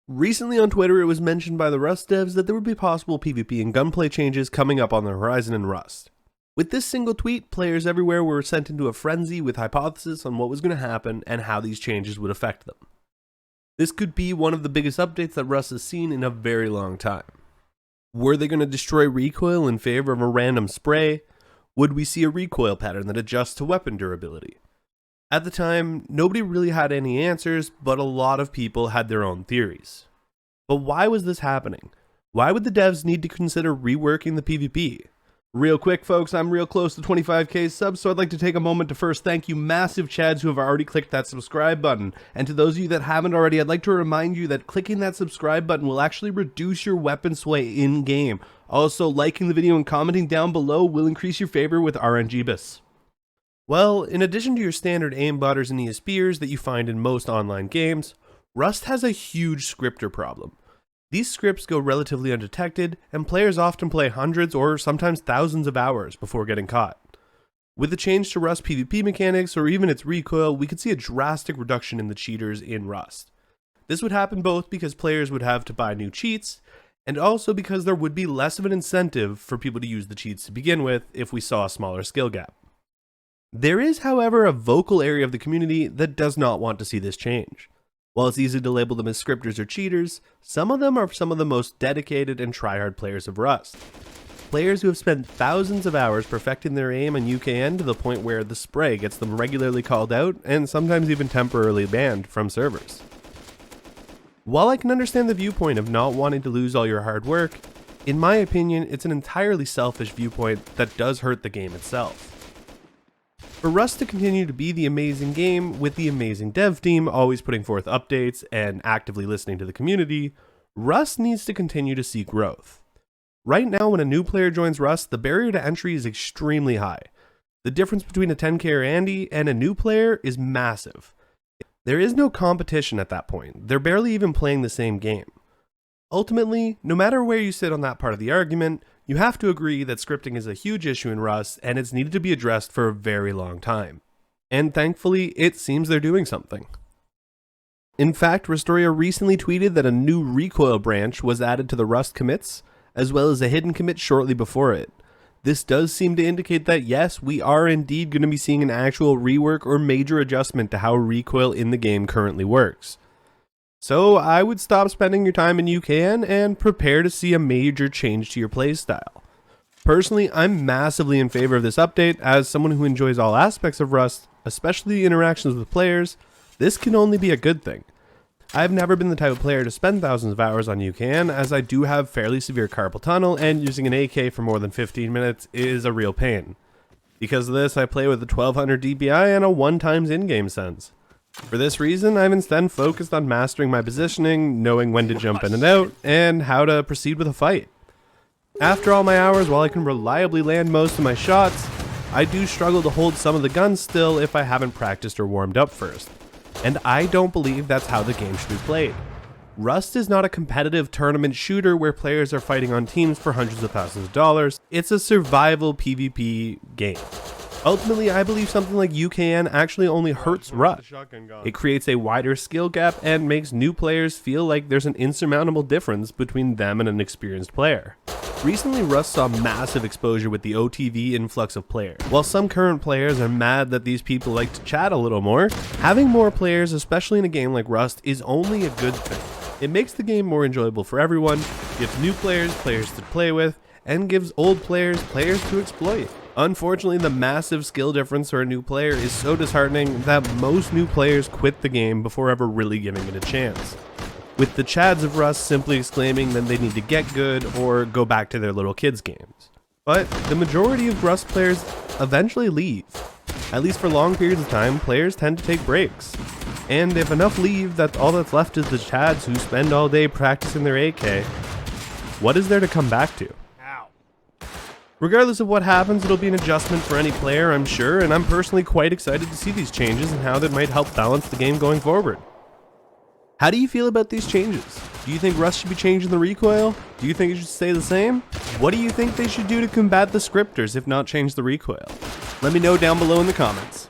Recently on Twitter, it was mentioned by the Rust devs that there would be possible PvP and gunplay changes coming up on the horizon in Rust. With this single tweet, players everywhere were sent into a frenzy with hypotheses on what was going to happen and how these changes would affect them. This could be one of the biggest updates that Rust has seen in a very long time. Were they going to destroy recoil in favor of a random spray? Would we see a recoil pattern that adjusts to weapon durability? At the time, nobody really had any answers, but a lot of people had their own theories. But why was this happening? Why would the devs need to consider reworking the PvP? Real quick folks, I'm real close to 25k subs, so I'd like to take a moment to first thank you massive chads who have already clicked that subscribe button. And to those of you that haven't already, I'd like to remind you that clicking that subscribe button will actually reduce your weapon sway in-game. Also, liking the video and commenting down below will increase your favor with RNGBus. Well, in addition to your standard aimbotters and ESPers that you find in most online games, Rust has a huge scripter problem. These scripts go relatively undetected, and players often play hundreds or sometimes thousands of hours before getting caught. With the change to Rust PvP mechanics or even its recoil, we could see a drastic reduction in the cheaters in Rust. This would happen both because players would have to buy new cheats, and also because there would be less of an incentive for people to use the cheats to begin with if we saw a smaller skill gap. There is, however, a vocal area of the community that does not want to see this change. While it's easy to label them as scripters or cheaters, some of them are some of the most dedicated and tryhard players of Rust. Players who have spent thousands of hours perfecting their aim and UKN to the point where the spray gets them regularly called out and sometimes even temporarily banned from servers. While I can understand the viewpoint of not wanting to lose all your hard work, in my opinion, it's an entirely selfish viewpoint that does hurt the game itself. For Rust to continue to be the amazing game, with the amazing dev team always putting forth updates and actively listening to the community, Rust needs to continue to see growth. Right now, when a new player joins Rust, the barrier to entry is extremely high. The difference between a 10k Andy and a new player is massive. There is no competition at that point. They're barely even playing the same game. Ultimately, no matter where you sit on that part of the argument, you have to agree that scripting is a huge issue in Rust and it's needed to be addressed for a very long time. And thankfully, it seems they're doing something. In fact, Restoria recently tweeted that a new recoil branch was added to the Rust commits, as well as a hidden commit shortly before it. This does seem to indicate that yes, we are indeed going to be seeing an actual rework or major adjustment to how recoil in the game currently works. So I would stop spending your time in UKN and prepare to see a major change to your playstyle. Personally, I'm massively in favor of this update. As someone who enjoys all aspects of Rust, especially the interactions with players, this can only be a good thing. I've never been the type of player to spend thousands of hours on UKN, as I do have fairly severe carpal tunnel, and using an AK for more than 15 minutes is a real pain. Because of this, I play with a 1200 DPI and a 1x in-game sense. For this reason, I've instead focused on mastering my positioning, knowing when to jump in and out, and how to proceed with a fight. After all my hours, while I can reliably land most of my shots, I do struggle to hold some of the guns still if I haven't practiced or warmed up first. And I don't believe that's how the game should be played. Rust is not a competitive tournament shooter where players are fighting on teams for hundreds of thousands of dollars. It's a survival PvP game. Ultimately, I believe something like UKN actually only hurts Rust. It creates a wider skill gap and makes new players feel like there's an insurmountable difference between them and an experienced player. Recently, Rust saw massive exposure with the OTV influx of players. While some current players are mad that these people like to chat a little more, having more players, especially in a game like Rust, is only a good thing. It makes the game more enjoyable for everyone, gives new players players to play with, and gives old players players to exploit. Unfortunately, the massive skill difference for a new player is so disheartening that most new players quit the game before ever really giving it a chance, with the chads of Rust simply exclaiming that they need to get good or go back to their little kids games. But the majority of Rust players eventually leave. At least for long periods of time, players tend to take breaks. And if enough leave, that all that's left is the chads who spend all day practicing their AK. What is there to come back to? Regardless of what happens, it'll be an adjustment for any player, I'm sure, and I'm personally quite excited to see these changes and how they might help balance the game going forward. How do you feel about these changes? Do you think Rust should be changing the recoil? Do you think it should stay the same? What do you think they should do to combat the scripters if not change the recoil? Let me know down below in the comments.